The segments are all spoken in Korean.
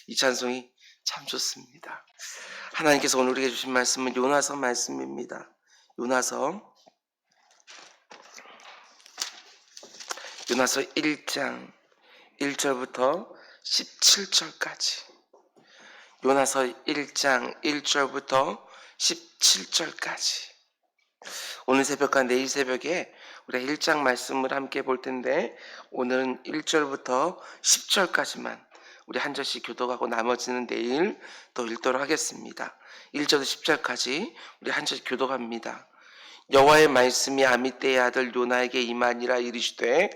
이 찬송이 참 좋습니다. 하나님께서 오늘 우리에게 주신 말씀은 요나서 말씀입니다. 요나서 1장 1절부터 17절까지. 요나서 1장 1절부터 17절까지. 오늘 새벽과 내일 새벽에 우리가 1장 말씀을 함께 볼 텐데, 오늘은 1절부터 10절까지만 우리 한 절씩 교독하고 나머지는 내일 또 읽도록 하겠습니다. 1절부터 10절까지 우리 한 절씩 교독합니다. 여호와의 말씀이 아미떼의 아들 요나에게 임하니라. 이르시되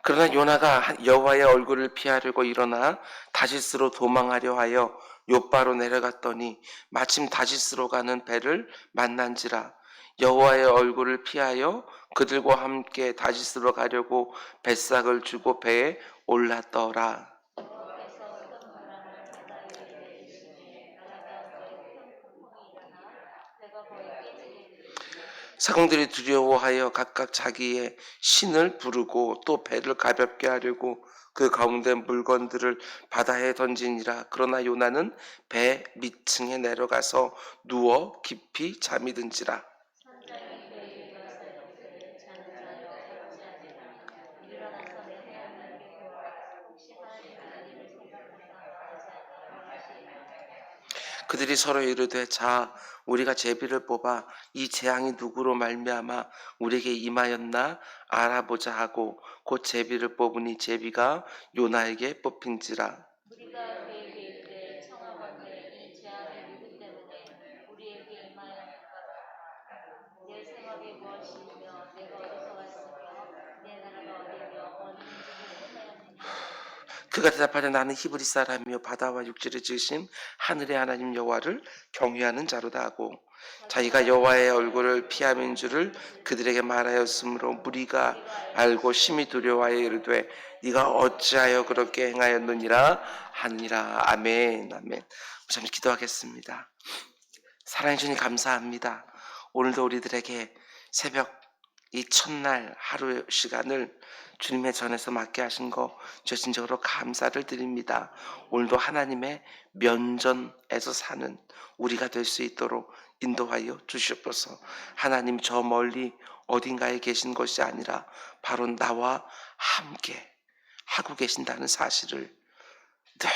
그러나 요나가 여호와의 얼굴을 피하려고 일어나 다시스로 도망하려 하여 욥바로 내려갔더니 마침 다시스로 가는 배를 만난지라. 여호와의 얼굴을 피하여 그들과 함께 다시스로 가려고 뱃삭을 주고 배에 올랐더라. 사공들이 두려워하여 각각 자기의 신을 부르고 또 배를 가볍게 하려고 그 가운데 물건들을 바다에 던지니라. 그러나 요나는 배 밑층에 내려가서 누워 깊이 잠이 든지라. 그들이 서로 이르되 자 우리가 제비를 뽑아 이 재앙이 누구로 말미암아 우리에게 임하였나 알아보자 하고 곧 제비를 뽑으니 제비가 요나에게 뽑힌지라. 우리가 그에게 이르되 청하건대 이 재앙이 누구 때문에 우리에게 임하였는가. 내 생각이 무엇이며 내가 어디서 왔으며 내 나라가 어디며 어느 민족을 행하였느냐. 그가 대답하되 나는 히브리 사람이요 바다와 육지를 지으신 하늘의 하나님 여호와를 경외하는 자로다 하고 자기가 여호와의 얼굴을 피함인 줄을 그들에게 말하였으므로 무리가 알고 심히 두려워하여 이르되 네가 어찌하여 그렇게 행하였느니라 하니라. 아멘. 아멘. 잠시 기도하겠습니다. 사랑해 주님 감사합니다. 오늘도 우리들에게 새벽 이 첫날 하루 시간을 주님의 전에서 맡게 하신 거 저 진정으로 감사를 드립니다. 오늘도 하나님의 면전에서 사는 우리가 될 수 있도록 인도하여 주시옵소서. 하나님 저 멀리 어딘가에 계신 것이 아니라 바로 나와 함께 하고 계신다는 사실을 늘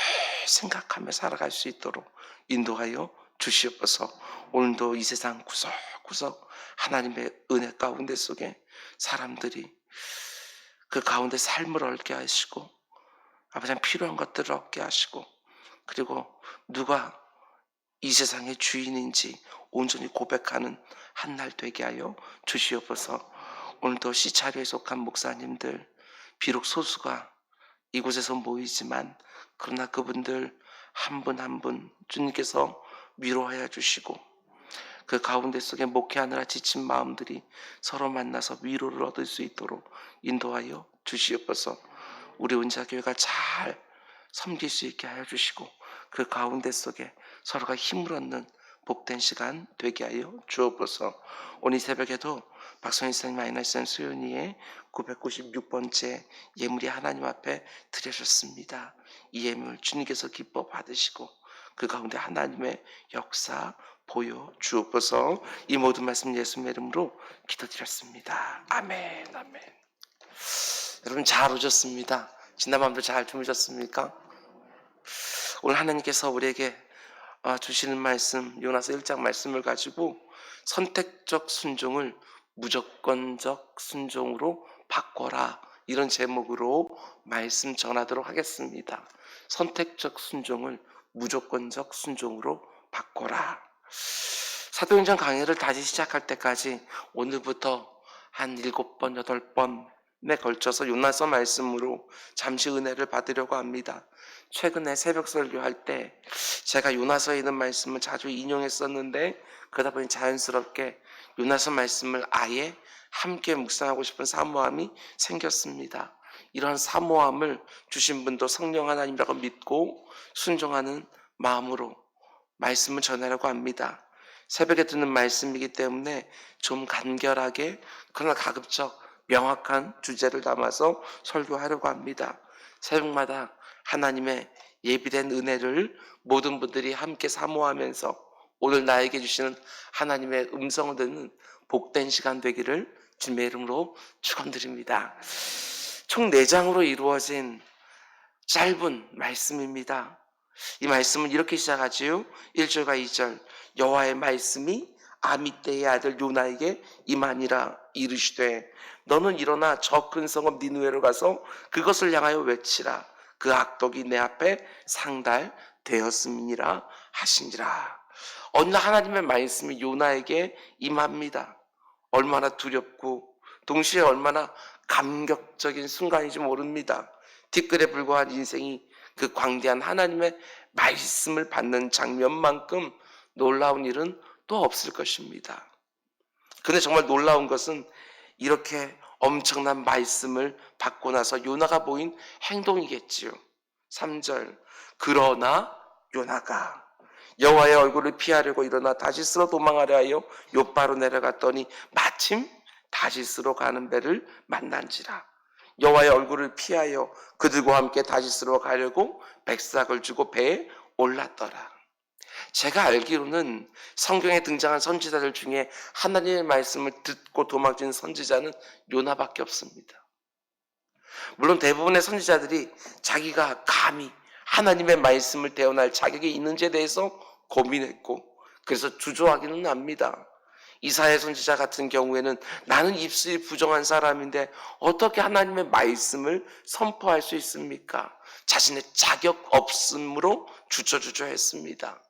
생각하며 살아갈 수 있도록 인도하여 주시옵소서. 오늘도 이 세상 구석구석 하나님의 은혜 가운데 속에 사람들이 그 가운데 삶을 얻게 하시고 아버지 필요한 것들을 얻게 하시고 그리고 누가 이 세상의 주인인지 온전히 고백하는 한 날 되게 하여 주시옵소서. 오늘도 시차류에 속한 목사님들 비록 소수가 이곳에서 모이지만 그러나 그분들 한 분 한 분 주님께서 위로하여 주시고 그 가운데 속에 목회하느라 지친 마음들이 서로 만나서 위로를 얻을 수 있도록 인도하여 주시옵소서. 우리 은자교회가 잘 섬길 수 있게 하여 주시고 그 가운데 속에 서로가 힘을 얻는 복된 시간 되게 하여 주옵소서. 오늘 새벽에도 박성희 선생님, 아이나 선생님, 수연이의 996번째 예물이 하나님 앞에 드려졌습니다. 이 예물 주님께서 기뻐 받으시고 그 가운데 하나님의 역사 보여 주옵소서. 이 모든 말씀 예수님의 이름으로 기도드렸습니다. 아멘. 아멘. 여러분 잘 오셨습니다. 지난 밤도 잘 주무셨습니까? 오늘 하나님께서 우리에게 주시는 말씀 요나서 1장 말씀을 가지고 선택적 순종을 무조건적 순종으로 바꿔라 이런 제목으로 말씀 전하도록 하겠습니다. 선택적 순종을 무조건적 순종으로 바꿔라. 사도행전 강의를 다시 시작할 때까지 오늘부터 한 7번, 8번에 걸쳐서 요나서 말씀으로 잠시 은혜를 받으려고 합니다. 최근에 새벽 설교할 때 제가 요나서에 있는 말씀을 자주 인용했었는데 그러다 보니 자연스럽게 요나서 말씀을 아예 함께 묵상하고 싶은 사모함이 생겼습니다. 이런 사모함을 주신 분도 성령 하나님이라고 믿고 순종하는 마음으로 말씀을 전하려고 합니다. 새벽에 듣는 말씀이기 때문에 좀 간결하게 그러나 가급적 명확한 주제를 담아서 설교하려고 합니다. 새벽마다 하나님의 예비된 은혜를 모든 분들이 함께 사모하면서 오늘 나에게 주시는 하나님의 음성을 듣는 복된 시간 되기를 주님의 이름으로 축원드립니다. 총 4장으로 이루어진 짧은 말씀입니다. 이 말씀은 이렇게 시작하지요. 1절과 2절. 여호와의 말씀이 아미떼의 아들 요나에게 임하니라 이르시되 너는 일어나 저 큰 성읍 니느웨로 가서 그것을 향하여 외치라. 그 악독이 내 앞에 상달되었음이니라 하시니라. 어느 날 하나님의 말씀이 요나에게 임합니다. 얼마나 두렵고 동시에 얼마나 감격적인 순간인지 모릅니다. 티끌에 불과한 인생이 그 광대한 하나님의 말씀을 받는 장면만큼 놀라운 일은 또 없을 것입니다. 근데 정말 놀라운 것은 이렇게 엄청난 말씀을 받고 나서 요나가 보인 행동이겠지요. 3절. 그러나 요나가 여호와의 얼굴을 피하려고 일어나 다시스로 도망하려 하여 욥바로 내려갔더니 마침 다시스로 가는 배를 만난지라. 여호와의 얼굴을 피하여 그들과 함께 다시스로 가려고 백삭을 주고 배에 올랐더라. 제가 알기로는 성경에 등장한 선지자들 중에 하나님의 말씀을 듣고 도망친 선지자는 요나밖에 없습니다. 물론 대부분의 선지자들이 자기가 감히 하나님의 말씀을 대언할 자격이 있는지에 대해서 고민했고 그래서 주저하기는 합니다. 이사야 선지자 같은 경우에는 나는 입술이 부정한 사람인데 어떻게 하나님의 말씀을 선포할 수 있습니까? 자신의 자격 없음으로 주저했습니다.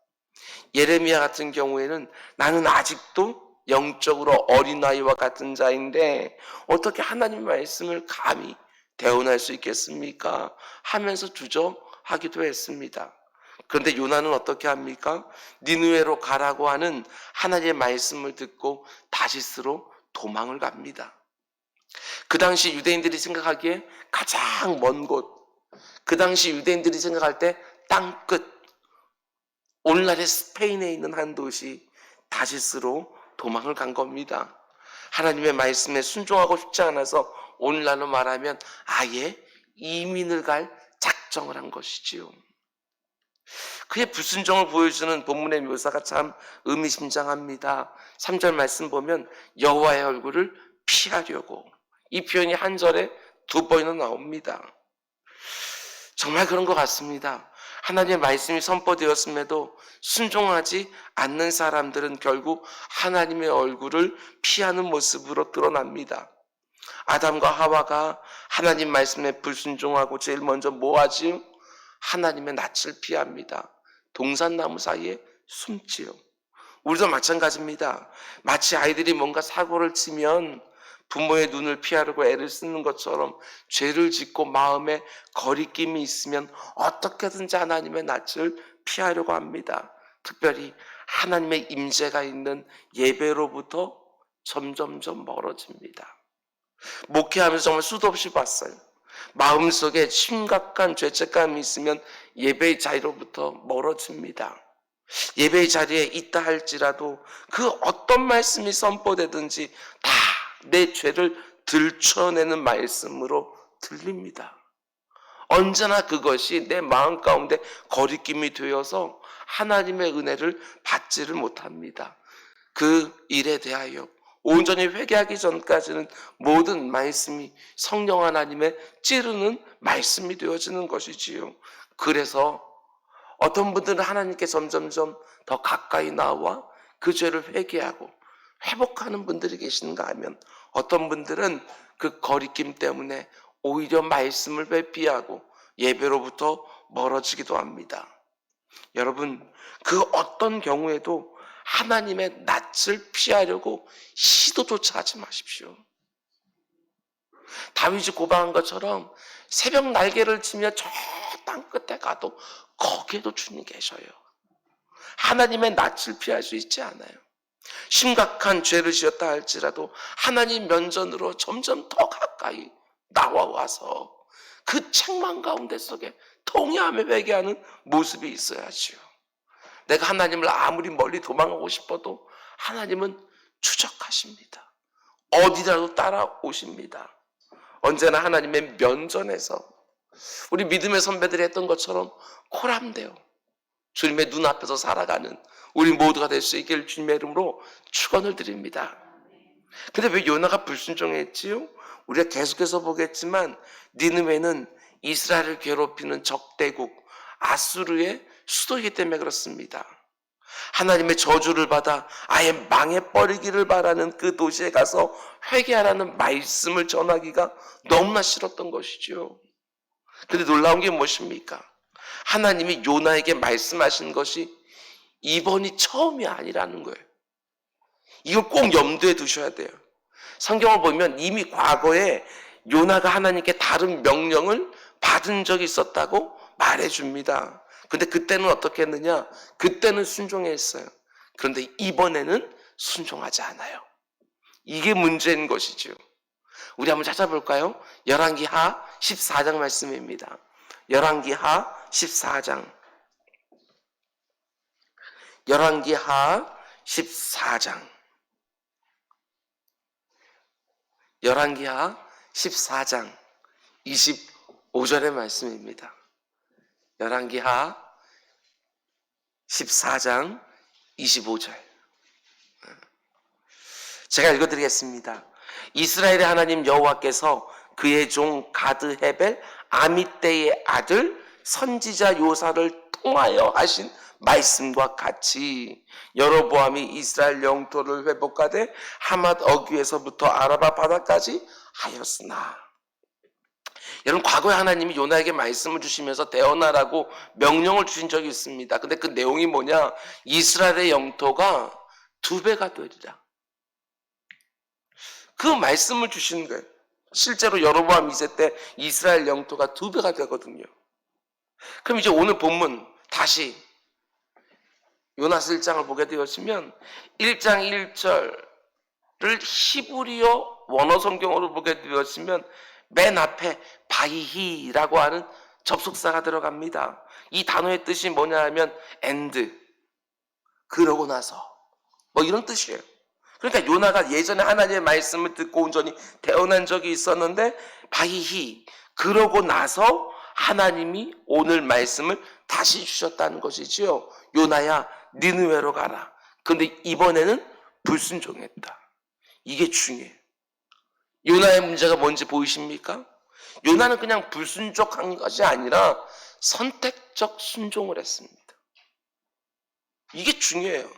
예레미야 같은 경우에는 나는 아직도 영적으로 어린아이와 같은 자인데 어떻게 하나님의 말씀을 감히 대언할 수 있겠습니까? 하면서 주저하기도 했습니다. 그런데 요나는 어떻게 합니까? 니느웨로 가라고 하는 하나님의 말씀을 듣고 다시스로 도망을 갑니다. 그 당시 유대인들이 생각하기에 가장 먼 곳, 그 당시 유대인들이 생각할 때 땅끝, 오늘날의 스페인에 있는 한 도시 다시스로 도망을 간 겁니다. 하나님의 말씀에 순종하고 싶지 않아서 오늘날로 말하면 아예 이민을 갈 작정을 한 것이지요. 그의 불순종을 보여주는 본문의 묘사가 참 의미심장합니다. 3절 말씀 보면 여호와의 얼굴을 피하려고, 이 표현이 한 절에 2번이나 나옵니다. 정말 그런 것 같습니다. 하나님의 말씀이 선포되었음에도 순종하지 않는 사람들은 결국 하나님의 얼굴을 피하는 모습으로 드러납니다. 아담과 하와가 하나님 말씀에 불순종하고 제일 먼저 뭐 하지요? 하나님의 낯을 피합니다. 동산나무 사이에 숨지요. 우리도 마찬가지입니다. 마치 아이들이 뭔가 사고를 치면 부모의 눈을 피하려고 애를 쓰는 것처럼 죄를 짓고 마음에 거리낌이 있으면 어떻게든지 하나님의 낯을 피하려고 합니다. 특별히 하나님의 임재가 있는 예배로부터 점점점 멀어집니다. 목회하면서 정말 수도 없이 봤어요. 마음속에 심각한 죄책감이 있으면 예배의 자리로부터 멀어집니다. 예배의 자리에 있다 할지라도 그 어떤 말씀이 선포되든지 다 내 죄를 들춰내는 말씀으로 들립니다. 언제나 그것이 내 마음 가운데 거리낌이 되어서 하나님의 은혜를 받지를 못합니다. 그 일에 대하여 온전히 회개하기 전까지는 모든 말씀이 성령 하나님의 찌르는 말씀이 되어지는 것이지요. 그래서 어떤 분들은 하나님께 점점점 더 가까이 나와 그 죄를 회개하고 회복하는 분들이 계신가 하면 어떤 분들은 그 거리낌 때문에 오히려 말씀을 회피하고 예배로부터 멀어지기도 합니다. 여러분, 그 어떤 경우에도 하나님의 낯을 피하려고 시도조차 하지 마십시오. 다윗이 고백한 것처럼 새벽 날개를 치며 저 땅 끝에 가도 거기에도 주님 계셔요. 하나님의 낯을 피할 수 있지 않아요. 심각한 죄를 지었다 할지라도 하나님 면전으로 점점 더 가까이 나와와서 그 책망 가운데 속에 통회하며 회개하는 모습이 있어야지요. 내가 하나님을 아무리 멀리 도망가고 싶어도 하나님은 추적하십니다. 어디라도 따라오십니다. 언제나 하나님의 면전에서 우리 믿음의 선배들이 했던 것처럼 코람대요. 주님의 눈앞에서 살아가는 우리 모두가 될 수 있기를 주님의 이름으로 축원을 드립니다. 근데 왜 요나가 불순종했지요? 우리가 계속해서 보겠지만 니느웨는 이스라엘을 괴롭히는 적대국 아수르의 수도이기 때문에 그렇습니다. 하나님의 저주를 받아 아예 망해버리기를 바라는 그 도시에 가서 회개하라는 말씀을 전하기가 너무나 싫었던 것이죠. 근데 놀라운 게 무엇입니까? 하나님이 요나에게 말씀하신 것이 이번이 처음이 아니라는 거예요. 이걸 꼭 염두에 두셔야 돼요. 성경을 보면 이미 과거에 요나가 하나님께 다른 명령을 받은 적이 있었다고 말해줍니다. 근데 그때는 어떻게 했느냐? 그때는 순종했어요. 그런데 이번에는 순종하지 않아요. 이게 문제인 것이죠. 우리 한번 찾아볼까요? 열왕기하 14장 말씀입니다. 열왕기하 14장. 열왕기하 14장. 열왕기하 14장 25절의 말씀입니다. 열왕기하 14장 25절. 제가 읽어드리겠습니다. 이스라엘의 하나님 여호와께서 그의 종 가드 헤벨 아미떼의 아들 선지자 요사를 통하여 하신 말씀과 같이 여로보암이 이스라엘 영토를 회복하되 하맛 어귀에서부터 아라바 바다까지 하였으나. 여러분, 과거에 하나님이 요나에게 말씀을 주시면서 대언하라고 명령을 주신 적이 있습니다. 근데 그 내용이 뭐냐? 이스라엘의 영토가 2배가 되리라. 그 말씀을 주시는 거예요. 실제로 여로보암 2세 때 이스라엘 영토가 2배가 되거든요. 그럼 이제 오늘 본문 다시 요나서 1장을 보게 되었으면 1장 1절을 히브리어 원어 성경으로 보게 되었으면 맨 앞에 바이히라고 하는 접속사가 들어갑니다. 이 단어의 뜻이 뭐냐 하면 and, 그러고 나서, 뭐 이런 뜻이에요. 그러니까 요나가 예전에 하나님의 말씀을 듣고 온전히 대언한 적이 있었는데 바이히, 그러고 나서 하나님이 오늘 말씀을 다시 주셨다는 것이지요. 요나야 니느웨로 가라. 그런데 이번에는 불순종했다. 이게 중요해요. 요나의 문제가 뭔지 보이십니까? 요나는 그냥 불순종한 것이 아니라 선택적 순종을 했습니다. 이게 중요해요.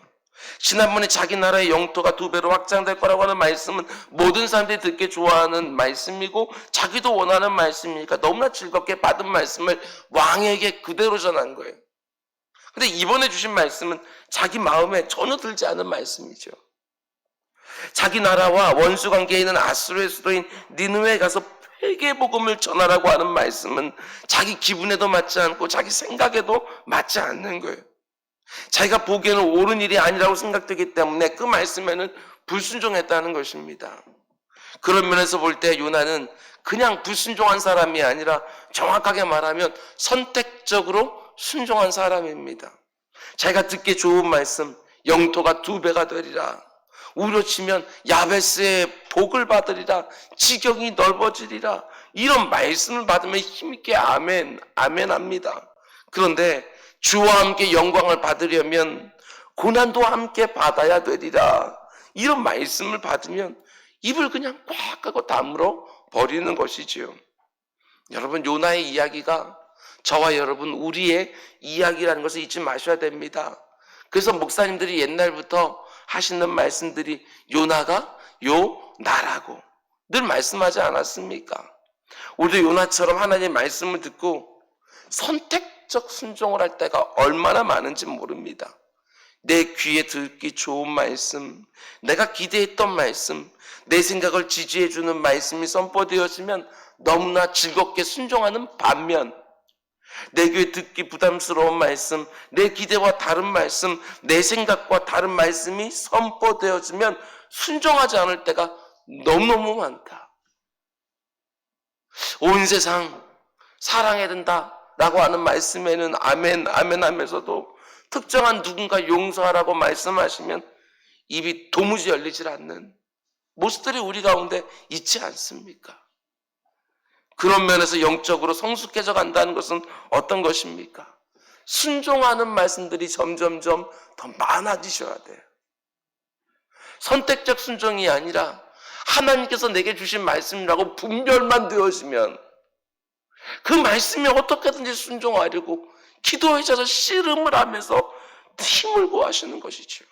지난번에 자기 나라의 영토가 2배로 확장될 거라고 하는 말씀은 모든 사람들이 듣기 좋아하는 말씀이고 자기도 원하는 말씀이니까 너무나 즐겁게 받은 말씀을 왕에게 그대로 전한 거예요. 근데 이번에 주신 말씀은 자기 마음에 전혀 들지 않은 말씀이죠. 자기 나라와 원수 관계에 있는 아수르의 수도인 니느웨에 가서 회개 복음을 전하라고 하는 말씀은 자기 기분에도 맞지 않고 자기 생각에도 맞지 않는 거예요. 자기가 보기에는 옳은 일이 아니라고 생각되기 때문에 그 말씀에는 불순종했다는 것입니다. 그런 면에서 볼 때 요나는 그냥 불순종한 사람이 아니라 정확하게 말하면 선택적으로 순종한 사람입니다. 자기가 듣기 좋은 말씀, 영토가 2배가 되리라, 우리로 치면 야베스의 복을 받으리라, 지경이 넓어지리라, 이런 말씀을 받으면 힘있게 아멘, 아멘 합니다. 그런데 주와 함께 영광을 받으려면 고난도 함께 받아야 되리라, 이런 말씀을 받으면 입을 그냥 꽉 하고 다물어 버리는 것이지요. 여러분, 요나의 이야기가 저와 여러분 우리의 이야기라는 것을 잊지 마셔야 됩니다. 그래서 목사님들이 옛날부터 하시는 말씀들이 요나가 요나라고 늘 말씀하지 않았습니까? 우리도 요나처럼 하나님의 말씀을 듣고 선택적 순종을 할 때가 얼마나 많은지 모릅니다. 내 귀에 듣기 좋은 말씀, 내가 기대했던 말씀, 내 생각을 지지해주는 말씀이 선포되어지면 너무나 즐겁게 순종하는 반면 내 귀에 듣기 부담스러운 말씀, 내 기대와 다른 말씀, 내 생각과 다른 말씀이 선포되어지면 순종하지 않을 때가 너무너무 많다. 온 세상 사랑해야 된다라고 하는 말씀에는 아멘, 아멘 하면서도 특정한 누군가 용서하라고 말씀하시면 입이 도무지 열리질 않는 모습들이 우리 가운데 있지 않습니까? 그런 면에서 영적으로 성숙해져 간다는 것은 어떤 것입니까? 순종하는 말씀들이 점점점 더 많아지셔야 돼요. 선택적 순종이 아니라 하나님께서 내게 주신 말씀이라고 분별만 되어지면 그 말씀에 어떻게든지 순종하려고 기도에 져서 씨름을 하면서 힘을 구하시는 것이죠.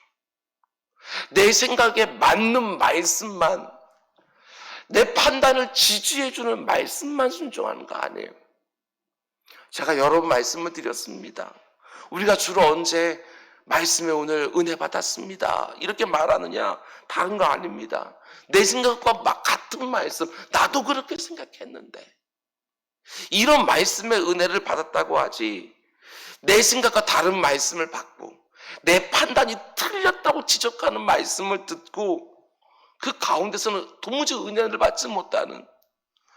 내 생각에 맞는 말씀만, 내 판단을 지지해주는 말씀만 순종하는 거 아니에요. 제가 여러 번 말씀을 드렸습니다. 우리가 주로 언제 말씀에 오늘 은혜 받았습니다 이렇게 말하느냐? 다른 거 아닙니다. 내 생각과 같은 말씀, 나도 그렇게 생각했는데 이런 말씀의 은혜를 받았다고 하지, 내 생각과 다른 말씀을 받고 내 판단이 틀렸다고 지적하는 말씀을 듣고 그 가운데서는 도무지 은혜를 받지 못하는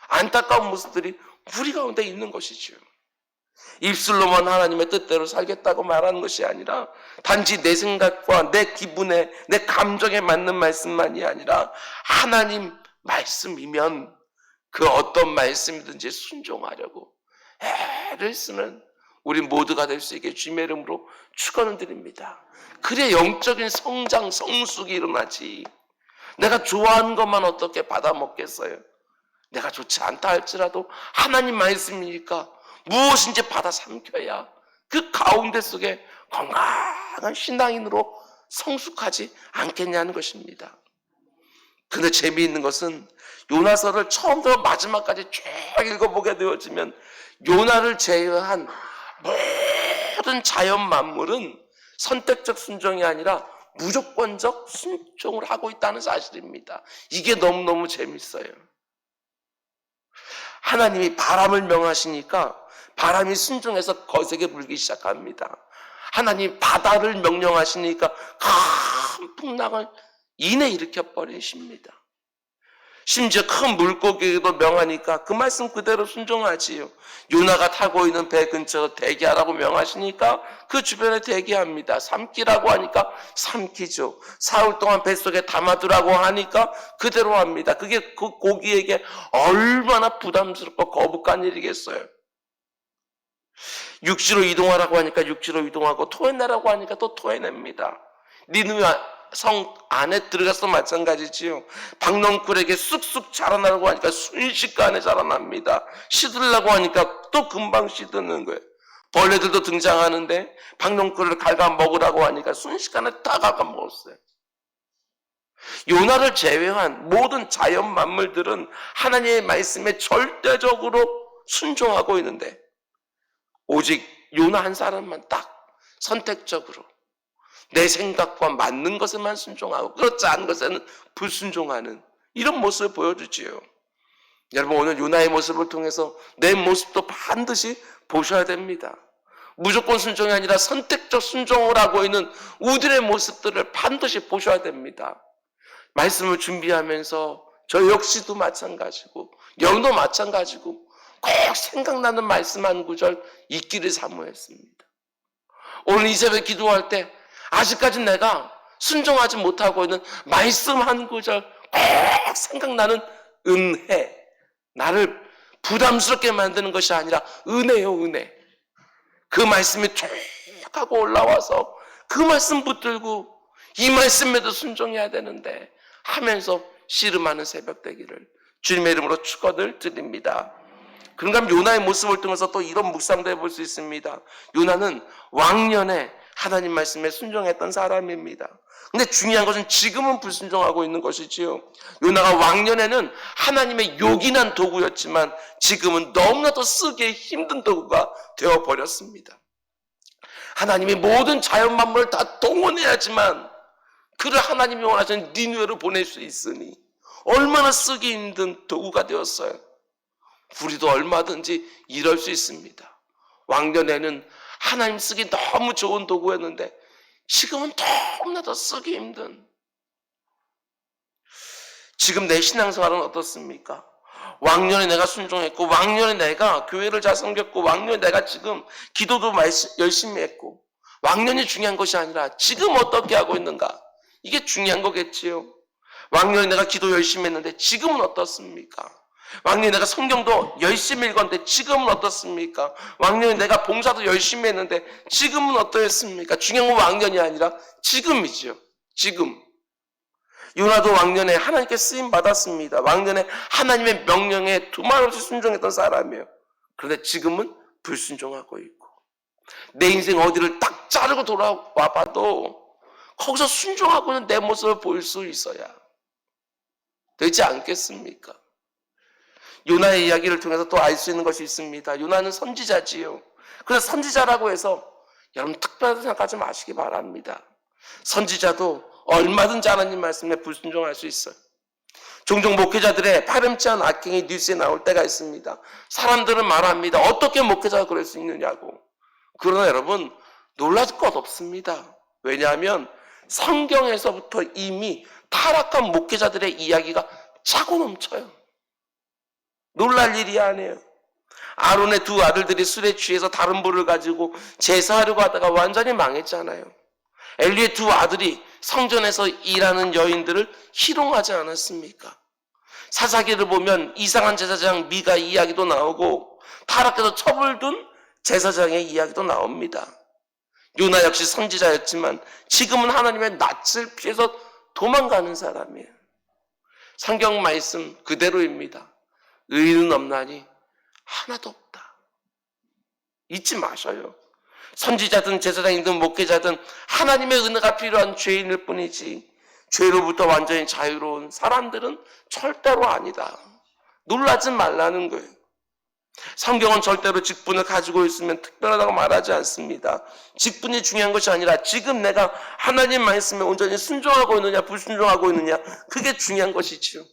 안타까운 모습들이 우리 가운데 있는 것이죠. 입술로만 하나님의 뜻대로 살겠다고 말하는 것이 아니라 단지 내 생각과 내 기분에, 내 감정에 맞는 말씀만이 아니라 하나님 말씀이면 그 어떤 말씀이든지 순종하려고 애를 쓰는 우리 모두가 될 수 있게 주님의 이름으로 축원을 드립니다. 그래야 영적인 성장, 성숙이 일어나지. 내가 좋아하는 것만 어떻게 받아먹겠어요? 내가 좋지 않다 할지라도 하나님 말씀이니까 무엇인지 받아 삼켜야 그 가운데 속에 건강한 신앙인으로 성숙하지 않겠냐는 것입니다. 근데 재미있는 것은 요나서를 처음부터 마지막까지 쭉 읽어보게 되어지면 요나를 제외한 모든 자연 만물은 선택적 순종이 아니라 무조건적 순종을 하고 있다는 사실입니다. 이게 너무너무 재밌어요. 하나님이 바람을 명하시니까 바람이 순종해서 거세게 불기 시작합니다. 하나님 바다를 명령하시니까 큰 풍랑을 이내 일으켜버리십니다. 심지어 큰 물고기도 명하니까 그 말씀 그대로 순종하지요. 요나가 타고 있는 배 근처 대기하라고 명하시니까 그 주변에 대기합니다. 삼키라고 하니까 삼키죠. 사흘 동안 뱃속에 담아두라고 하니까 그대로 합니다. 그게 그 고기에게 얼마나 부담스럽고 거북한 일이겠어요. 육지로 이동하라고 하니까 육지로 이동하고 토해내라고 하니까 또 토해냅니다. 니느웨 성 안에 들어가서 마찬가지지요. 박넝쿨에게 쑥쑥 자라나라고 하니까 순식간에 자라납니다. 씻으려고 하니까 또 금방 씻는 거예요. 벌레들도 등장하는데 박넝쿨을 갉아 먹으라고 하니까 순식간에 다 갉아 먹었어요. 요나를 제외한 모든 자연 만물들은 하나님의 말씀에 절대적으로 순종하고 있는데 오직 요나 한 사람만 딱 선택적으로 내 생각과 맞는 것에만 순종하고 그렇지 않은 것에는 불순종하는 이런 모습을 보여주지요. 여러분 오늘 요나의 모습을 통해서 내 모습도 반드시 보셔야 됩니다. 무조건 순종이 아니라 선택적 순종을 하고 있는 우리의 모습들을 반드시 보셔야 됩니다. 말씀을 준비하면서 저 역시도 마찬가지고 여러분도 마찬가지고 꼭 생각나는 말씀 한 구절 읽기를 사모했습니다. 오늘 이 새벽 기도할 때 아직까지 내가 순종하지 못하고 있는 말씀 한 구절 꼭 생각나는 은혜, 나를 부담스럽게 만드는 것이 아니라 은혜요 은혜. 그 말씀이 쭉 하고 올라와서 그 말씀 붙들고 이 말씀에도 순종해야 되는데 하면서 씨름하는 새벽 되기를 주님의 이름으로 축원을 드립니다. 그런가 요나의 모습을 통해서 또 이런 묵상도 해볼 수 있습니다. 요나는 왕년에 하나님 말씀에 순종했던 사람입니다. 근데 중요한 것은 지금은 불순종하고 있는 것이지요. 요나가 왕년에는 하나님의 요긴한 도구였지만 지금은 너무나도 쓰기 힘든 도구가 되어버렸습니다. 하나님이 모든 자연 만물을 다 동원해야지만 그를 하나님이 원하시는 니느웨로 보낼 수 있으니 얼마나 쓰기 힘든 도구가 되었어요. 우리도 얼마든지 이럴 수 있습니다. 왕년에는 하나님 쓰기 너무 좋은 도구였는데 지금은 너무나도 쓰기 힘든. 지금 내 신앙생활은 어떻습니까? 왕년에 내가 순종했고 왕년에 내가 교회를 잘 섬겼고 왕년에 내가 지금 기도도 열심히 했고 왕년이 중요한 것이 아니라 지금 어떻게 하고 있는가, 이게 중요한 거겠지요. 왕년에 내가 기도 열심히 했는데 지금은 어떻습니까? 왕년에 내가 성경도 열심히 읽었는데 지금은 어떻습니까? 왕년에 내가 봉사도 열심히 했는데 지금은 어떠했습니까? 중요한 건 왕년이 아니라 지금이지요. 지금. 요나도 왕년에 하나님께 쓰임 받았습니다. 왕년에 하나님의 명령에 두말 없이 순종했던 사람이에요. 그런데 지금은 불순종하고 있고, 내 인생 어디를 딱 자르고 돌아와 봐도 거기서 순종하고 있는 내 모습을 보일 수 있어야 되지 않겠습니까? 요나의 이야기를 통해서 또 알 수 있는 것이 있습니다. 요나는 선지자지요. 그래서 선지자라고 해서 여러분 특별하게 생각하지 마시기 바랍니다. 선지자도 얼마든지 하나님 말씀에 불순종할 수 있어요. 종종 목회자들의 파렴치 않은 악행이 뉴스에 나올 때가 있습니다. 사람들은 말합니다. 어떻게 목회자가 그럴 수 있느냐고. 그러나 여러분 놀랄 것 없습니다. 왜냐하면 성경에서부터 이미 타락한 목회자들의 이야기가 차고 넘쳐요. 놀랄 일이 아니에요. 아론의 두 아들들이 술에 취해서 다른 불을 가지고 제사하려고 하다가 완전히 망했잖아요. 엘리의 두 아들이 성전에서 일하는 여인들을 희롱하지 않았습니까? 사사기를 보면 이상한 제사장 미가 이야기도 나오고 타락해서 처벌둔 제사장의 이야기도 나옵니다. 요나 역시 선지자였지만 지금은 하나님의 낯을 피해서 도망가는 사람이에요. 성경 말씀 그대로입니다. 의인은 없나니 하나도 없다. 잊지 마셔요. 선지자든 제사장이든 목회자든 하나님의 은혜가 필요한 죄인일 뿐이지 죄로부터 완전히 자유로운 사람들은 절대로 아니다. 놀라지 말라는 거예요. 성경은 절대로 직분을 가지고 있으면 특별하다고 말하지 않습니다. 직분이 중요한 것이 아니라 지금 내가 하나님 말씀에 온전히 순종하고 있느냐 불순종하고 있느냐, 그게 중요한 것이지요.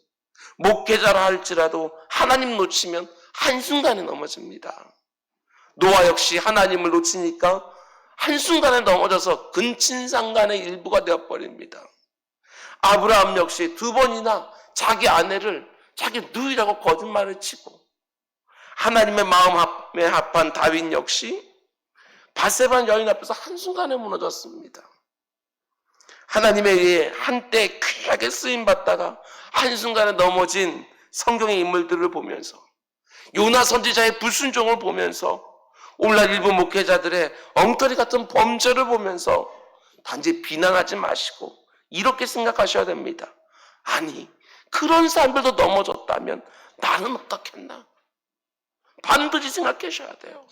목회자라 할지라도 하나님 놓치면 한순간에 넘어집니다. 노아 역시 하나님을 놓치니까 한순간에 넘어져서 근친상간의 일부가 되어버립니다. 아브라함 역시 두 번이나 자기 아내를 자기 누이라고 거짓말을 치고, 하나님의 마음에 합한 다윗 역시 바세바 여인 앞에서 한순간에 무너졌습니다. 하나님에 의해 한때 귀하게 쓰임받다가 한순간에 넘어진 성경의 인물들을 보면서, 요나 선지자의 불순종을 보면서, 오늘날 일부 목회자들의 엉터리 같은 범죄를 보면서 단지 비난하지 마시고 이렇게 생각하셔야 됩니다. 아니, 그런 사람들도 넘어졌다면 나는 어떻겠나? 반드시 생각하셔야 돼요.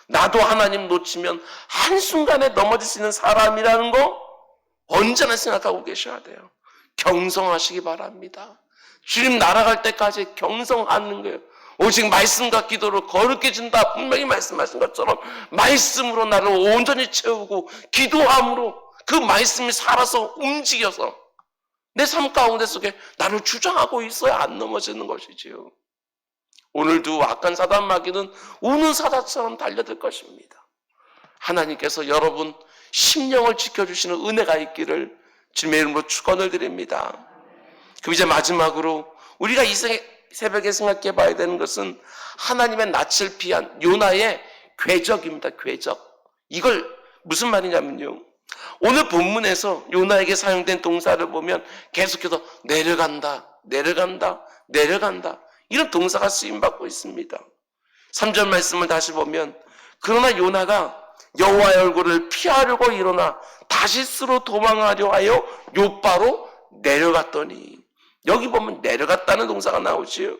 나도 하나님 놓치면 한순간에 넘어질 수 있는 사람이라는 거 언제나 생각하고 계셔야 돼요. 경성하시기 바랍니다. 주님 날아갈 때까지 경성하는 거예요. 오직 말씀과 기도로 거룩해 진다, 분명히 말씀하신 것처럼 말씀으로 나를 온전히 채우고 기도함으로 그 말씀이 살아서 움직여서 내 삶 가운데 속에 나를 주장하고 있어야 안 넘어지는 것이지요. 오늘도 악한 사단 마귀는 우는 사자처럼 달려들 것입니다. 하나님께서 여러분 심령을 지켜주시는 은혜가 있기를 주님의 이름으로 축원을 드립니다. 그럼 이제 마지막으로 우리가 이 새벽에 생각해 봐야 되는 것은 하나님의 낯을 피한 요나의 궤적입니다. 궤적. 이걸 무슨 말이냐면요, 오늘 본문에서 요나에게 사용된 동사를 보면 계속해서 내려간다, 내려간다, 내려간다, 이런 동사가 쓰임받고 있습니다. 3절 말씀을 다시 보면, 그러나 요나가 여호와의 얼굴을 피하려고 일어나 다시스로 도망하려 하여 요바로 내려갔더니, 여기 보면 내려갔다는 동사가 나오지요.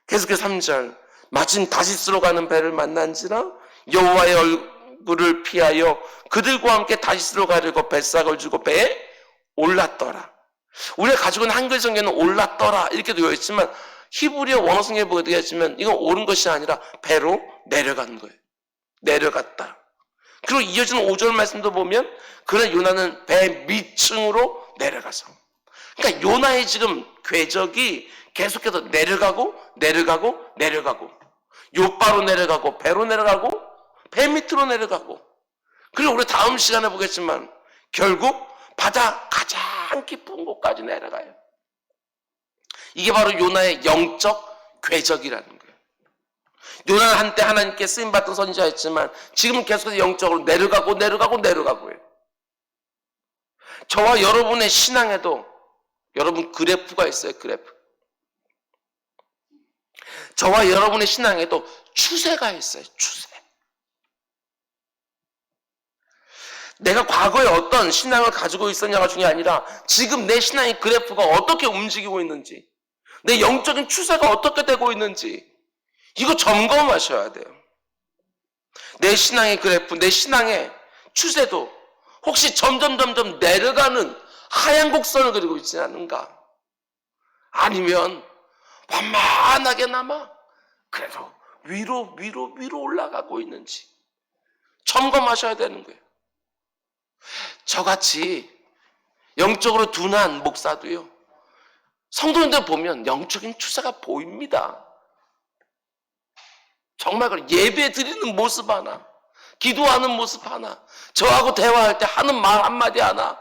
계속해서 3절, 마침 다시스로 가는 배를 만난지라 여호와의 얼굴을 피하여 그들과 함께 다시스로 가려고 뱃삭을 주고 배에 올랐더라. 우리가 가지고 있는 한글 성경에는 올랐더라 이렇게 되어 있지만 히브리어 원어 성경에 보게 되었지만 이건 오른 것이 아니라 배로 내려간 거예요. 내려갔다. 그리고 이어지는 5절 말씀도 보면, 그러나 요나는 배 밑층으로 내려가서, 그러니까 요나의 지금 궤적이 계속해서 내려가고 내려가고 내려가고, 요바로 내려가고 배로 내려가고 배 밑으로 내려가고, 그리고 우리 다음 시간에 보겠지만 결국 바다 가장 깊은 곳까지 내려가요. 이게 바로 요나의 영적 궤적이라는 거예요. 요나는 한때 하나님께 쓰임받던 선지자였지만 지금은 계속해서 영적으로 내려가고 해요. 저와 여러분의 신앙에도 여러분 그래프가 있어요. 그래프. 저와 여러분의 신앙에도 추세가 있어요. 추세. 내가 과거에 어떤 신앙을 가지고 있었냐가 중요한 게 아니라 지금 내 신앙의 그래프가 어떻게 움직이고 있는지, 내 영적인 추세가 어떻게 되고 있는지 이거 점검하셔야 돼요. 내 신앙의 그래프, 내 신앙의 추세도 혹시 점점 내려가는 하얀 곡선을 그리고 있지 않은가? 아니면 완만하게나마 그래도 위로 올라가고 있는지 점검하셔야 되는 거예요. 저같이 영적으로 둔한 목사도요, 성도님들 보면 영적인 추세가 보입니다. 정말 그래. 예배 드리는 모습 하나, 기도하는 모습 하나, 저하고 대화할 때 하는 말 한마디 하나,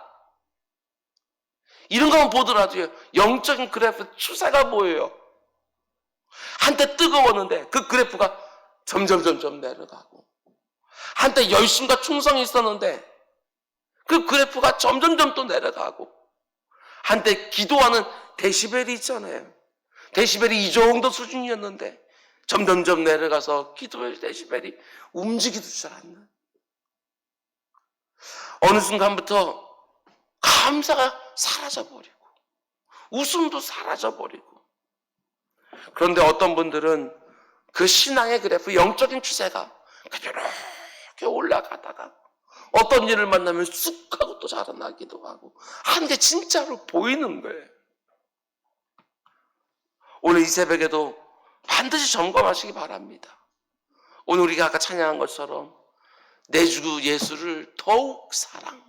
이런 것만 보더라도요, 영적인 그래프 추세가 보여요. 한때 뜨거웠는데 그 그래프가 점점 내려가고, 한때 열심과 충성이 있었는데 그 그래프가 점점 또 내려가고, 한때 기도하는 데시벨이 있잖아요. 데시벨이 이 정도 수준이었는데 점점 내려가서 기도의 데시벨이 움직이도 잘 않는, 어느 순간부터 감사가 사라져버리고 웃음도 사라져버리고. 그런데 어떤 분들은 그 신앙의 그래프, 영적인 추세가 이렇게 올라가다가 어떤 일을 만나면 쑥 하고 또 자라나기도 하고 하는 게 진짜로 보이는 거예요. 오늘 이 새벽에도 반드시 점검하시기 바랍니다. 오늘 우리가 아까 찬양한 것처럼 내 주 예수를 더욱 사랑,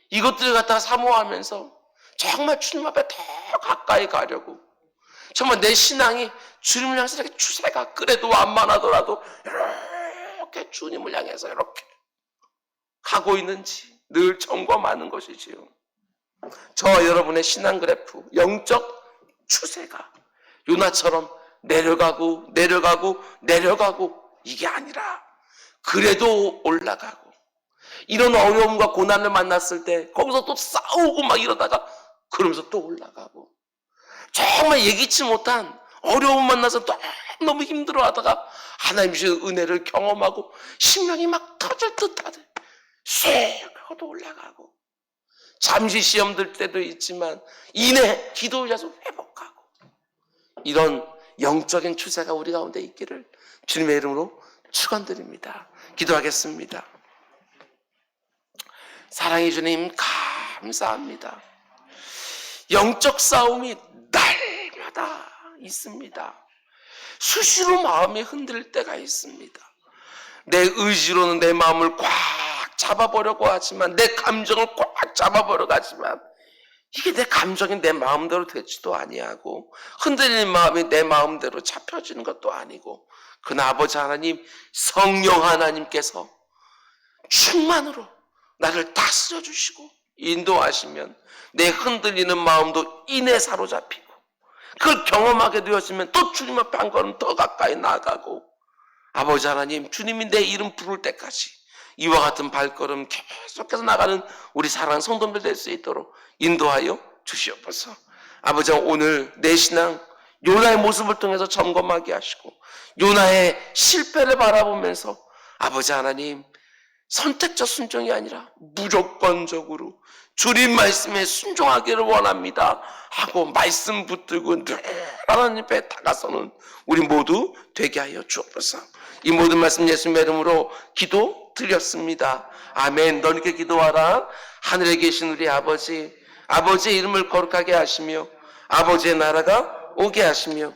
이것들을 갖다가 사모하면서 정말 주님 앞에 더 가까이 가려고, 정말 내 신앙이 주님을 향해서 이렇게 추세가 그래도 완만하더라도 이렇게 주님을 향해서 이렇게 가고 있는지 늘 점검하는 것이지요. 저와 여러분의 신앙 그래프, 영적 추세가 요나처럼 내려가고 이게 아니라 그래도 올라가고, 이런 어려움과 고난을 만났을 때 거기서 또 싸우고 막 이러다가 그러면서 또 올라가고, 정말 예기치 못한 어려움 만나서 너무 힘들어하다가 하나님 주신 은혜를 경험하고 심령이 막 터질 듯하대 쑥 하고 올라가고, 잠시 시험 들 때도 있지만 이내 기도 올려서 회복하고, 이런 영적인 추세가 우리 가운데 있기를 주님의 이름으로 축원드립니다. 기도하겠습니다. 사랑해 주님 감사합니다. 영적 싸움이 날마다 있습니다. 수시로 마음이 흔들릴 때가 있습니다. 내 의지로는 내 마음을 꽉 잡아보려고 하지만, 내 감정을 꽉 잡아보려고 하지만 이게 내 감정이 내 마음대로 되지도 아니하고, 흔들리는 마음이 내 마음대로 잡혀지는 것도 아니고, 그러나 아버지 하나님, 성령 하나님께서 충만으로 나를 다스려 주시고 인도하시면 내 흔들리는 마음도 인에 사로잡히고, 그걸 경험하게 되었으면 또 주님 앞에 한 걸음 더 가까이 나아가고, 아버지 하나님, 주님이 내 이름 부를 때까지 이와 같은 발걸음 계속해서 나가는 우리 사랑하는 성도들 될 수 있도록 인도하여 주시옵소서. 아버지, 오늘 내 신앙 요나의 모습을 통해서 점검하게 하시고, 요나의 실패를 바라보면서 아버지 하나님, 선택적 순종이 아니라 무조건적으로 주님 말씀에 순종하기를 원합니다 하고 말씀 붙들고 늘 하나님 앞에 다가서는 우리 모두 되게 하여 주옵소서. 이 모든 말씀 예수님의 이름으로 기도 드렸습니다. 아멘. 너희께 기도하라. 하늘에 계신 우리 아버지, 아버지의 이름을 거룩하게 하시며 아버지의 나라가 오게 하시며